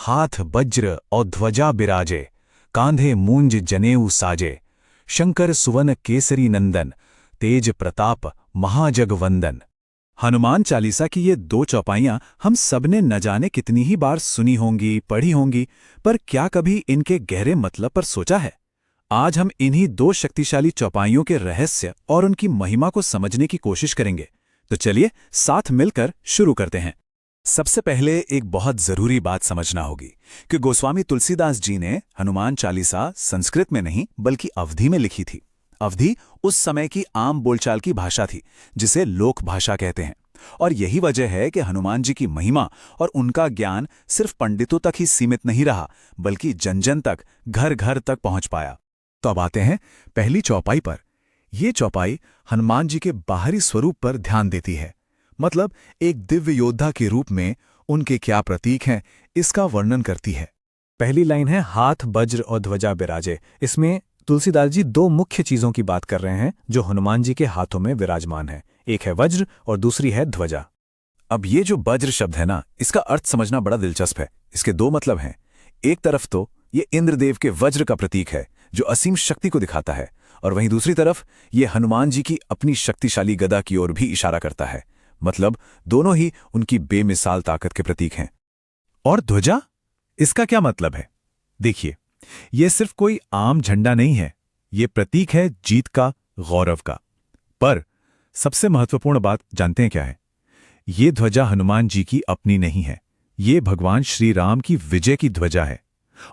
हाथ वज्र और ध्वजा बिराजे, कांधे मूंज जनेऊ साजे। शंकर सुवन केसरी नंदन, तेज प्रताप महाजग वंदन। हनुमान चालीसा की ये दो चौपाइयां हम सबने न जाने कितनी ही बार सुनी होंगी, पढ़ी होंगी, पर क्या कभी इनके गहरे मतलब पर सोचा है? आज हम इन्हीं दो शक्तिशाली चौपाइयों के रहस्य और उनकी महिमा को समझने की कोशिश करेंगे। तो चलिए साथ मिलकर शुरू करते हैं। सबसे पहले एक बहुत जरूरी बात समझना होगी कि गोस्वामी तुलसीदास जी ने हनुमान चालीसा संस्कृत में नहीं बल्कि अवधी में लिखी थी। अवधी उस समय की आम बोलचाल की भाषा थी, जिसे लोक भाषा कहते हैं। और यही वजह है कि हनुमान जी की महिमा और उनका ज्ञान सिर्फ पंडितों तक ही सीमित नहीं रहा, बल्कि जन जन तक, घर घर तक पहुंच पाया। तो अब आते हैं पहली चौपाई पर। यह चौपाई हनुमान जी के बाहरी स्वरूप पर ध्यान देती है, मतलब एक दिव्य योद्धा के रूप में उनके क्या प्रतीक हैं, इसका वर्णन करती है। पहली लाइन है हाथ वज्र और ध्वजा बिराजे। इसमें तुलसीदास जी दो मुख्य चीजों की बात कर रहे हैं जो हनुमान जी के हाथों में विराजमान है। एक है वज्र और दूसरी है ध्वजा। अब ये जो वज्र शब्द है ना, इसका अर्थ समझना बड़ा दिलचस्प है। इसके दो मतलब हैं। एक तरफ तो ये इंद्रदेव के वज्र का प्रतीक है जो असीम शक्ति को दिखाता है, और वहीं दूसरी तरफ ये हनुमान जी की अपनी शक्तिशाली गदा की ओर भी इशारा करता है। मतलब दोनों ही उनकी बेमिसाल ताकत के प्रतीक हैं। और ध्वजा, इसका क्या मतलब है? देखिए, यह सिर्फ कोई आम झंडा नहीं है, यह प्रतीक है जीत का, गौरव का। पर सबसे महत्वपूर्ण बात जानते हैं क्या है? ये ध्वजा हनुमान जी की अपनी नहीं है, ये भगवान श्री राम की विजय की ध्वजा है।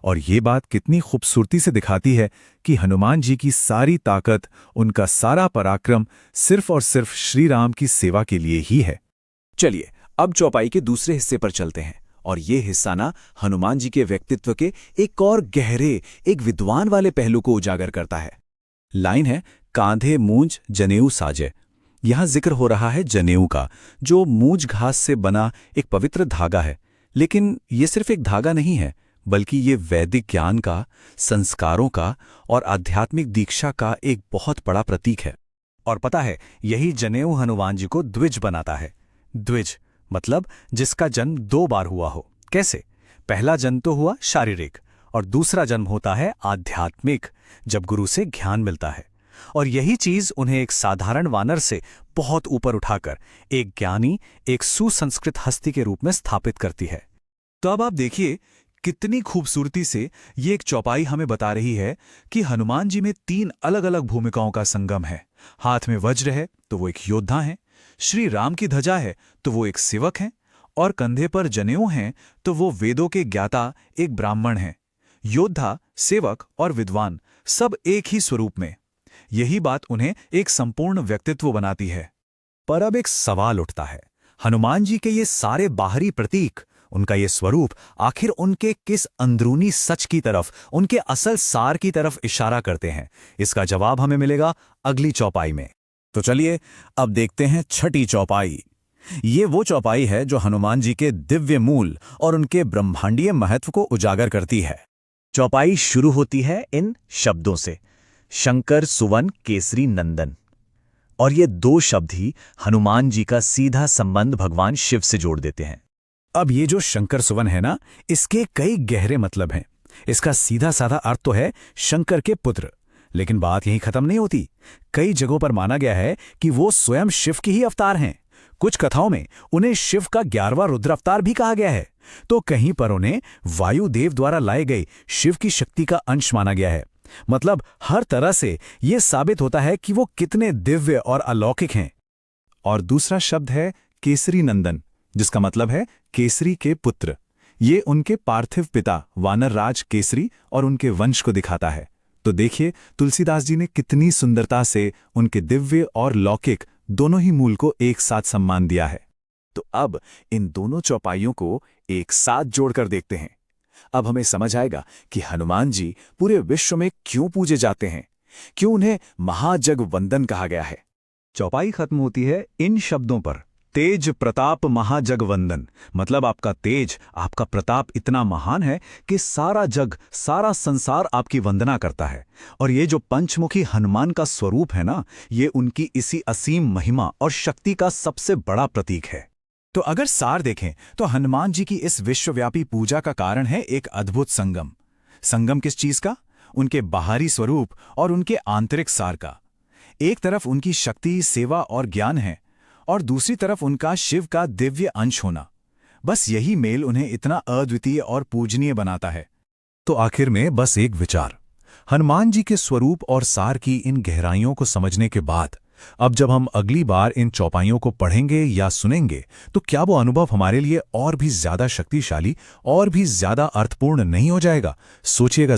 और ये बात कितनी खूबसूरती से दिखाती है कि हनुमान जी की सारी ताकत, उनका सारा पराक्रम सिर्फ और सिर्फ श्री राम की सेवा के लिए ही है। चलिए अब चौपाई के दूसरे हिस्से पर चलते हैं, और ये हिस्सा ना हनुमान जी के व्यक्तित्व के एक और गहरे, एक विद्वान वाले पहलू को उजागर करता है। लाइन है कांधे मूंज जनेऊ साजे। यहां जिक्र हो रहा है जनेऊ का, जो मूंज घास से बना एक पवित्र धागा है। लेकिन ये सिर्फ एक धागा नहीं है, बल्कि ये वैदिक ज्ञान का, संस्कारों का और आध्यात्मिक दीक्षा का एक बहुत बड़ा प्रतीक है। और पता है, यही जनेऊ हनुमान जी को द्विज बनाता है। द्विज मतलब जिसका जन्म दो बार हुआ हो। कैसे? पहला जन्म तो हुआ शारीरिक, और दूसरा जन्म होता है आध्यात्मिक, जब गुरु से ज्ञान मिलता है। और यही चीज उन्हें एक साधारण वानर से बहुत ऊपर उठाकर एक ज्ञानी, एक सुसंस्कृत हस्ती के रूप में स्थापित करती है। तो अब आप देखिए कितनी खूबसूरती से ये एक चौपाई हमें बता रही है कि हनुमान जी में तीन अलग अलग भूमिकाओं का संगम है। हाथ में वज्र है तो वो एक योद्धा हैं, श्री राम की ध्वजा है तो वो एक सेवक हैं, और कंधे पर जनेऊ हैं तो वो वेदों के ज्ञाता, एक ब्राह्मण हैं। योद्धा, सेवक और विद्वान सब एक ही स्वरूप में। यही बात उन्हें एक संपूर्ण व्यक्तित्व बनाती है। पर अब एक सवाल उठता है, हनुमान जी के ये सारे बाहरी प्रतीक, उनका ये स्वरूप आखिर उनके किस अंदरूनी सच की तरफ, उनके असल सार की तरफ इशारा करते हैं? इसका जवाब हमें मिलेगा अगली चौपाई में। तो चलिए अब देखते हैं छठी चौपाई। ये वो चौपाई है जो हनुमान जी के दिव्य मूल और उनके ब्रह्मांडीय महत्व को उजागर करती है। चौपाई शुरू होती है इन शब्दों से, शंकर सुवन केसरी नंदन। और ये दो शब्द ही हनुमान जी का सीधा संबंध भगवान शिव से जोड़ देते हैं। अब ये जो शंकर सुवन है ना, इसके कई गहरे मतलब हैं। इसका सीधा साधा अर्थ तो है शंकर के पुत्र, लेकिन बात यहीं खत्म नहीं होती। कई जगहों पर माना गया है कि वो स्वयं शिव के ही अवतार हैं। कुछ कथाओं में उन्हें शिव का 11वां रुद्र अवतार भी कहा गया है, तो कहीं पर उन्हें वायुदेव द्वारा लाए गए शिव की शक्ति का अंश माना गया है। मतलब हर तरह से यह साबित होता है कि वो कितने दिव्य और अलौकिक हैं। और दूसरा शब्द है केसरी नंदन, जिसका मतलब है केसरी के पुत्र। ये उनके पार्थिव पिता वानर राज केसरी और उनके वंश को दिखाता है। तो देखिए तुलसीदास जी ने कितनी सुंदरता से उनके दिव्य और लौकिक दोनों ही मूल को एक साथ सम्मान दिया है। तो अब इन दोनों चौपाइयों को एक साथ जोड़कर देखते हैं। अब हमें समझ आएगा कि हनुमान जी पूरे विश्व में क्यों पूजे जाते हैं, क्यों उन्हें महाजग वंदन कहा गया है। चौपाई खत्म होती है इन शब्दों पर, तेज प्रताप महाजग वंदन। मतलब आपका तेज, आपका प्रताप इतना महान है कि सारा जग, सारा संसार आपकी वंदना करता है। और ये जो पंचमुखी हनुमान का स्वरूप है ना, ये उनकी इसी असीम महिमा और शक्ति का सबसे बड़ा प्रतीक है। तो अगर सार देखें तो हनुमान जी की इस विश्वव्यापी पूजा का कारण है एक अद्भुत संगम। संगम किस चीज का? उनके बाहरी स्वरूप और उनके आंतरिक सार का। एक तरफ उनकी शक्ति, सेवा और ज्ञान है, और दूसरी तरफ उनका शिव का दिव्य अंश होना। बस यही मेल उन्हें इतना अद्वितीय और पूजनीय बनाता है। तो आखिर में बस एक विचार, हनुमान जी के स्वरूप और सार की इन गहराइयों को समझने के बाद अब जब हम अगली बार इन चौपाइयों को पढ़ेंगे या सुनेंगे, तो क्या वो अनुभव हमारे लिए और भी ज्यादा शक्तिशाली और भी ज्यादा अर्थपूर्ण नहीं हो जाएगा? सोचिएगा।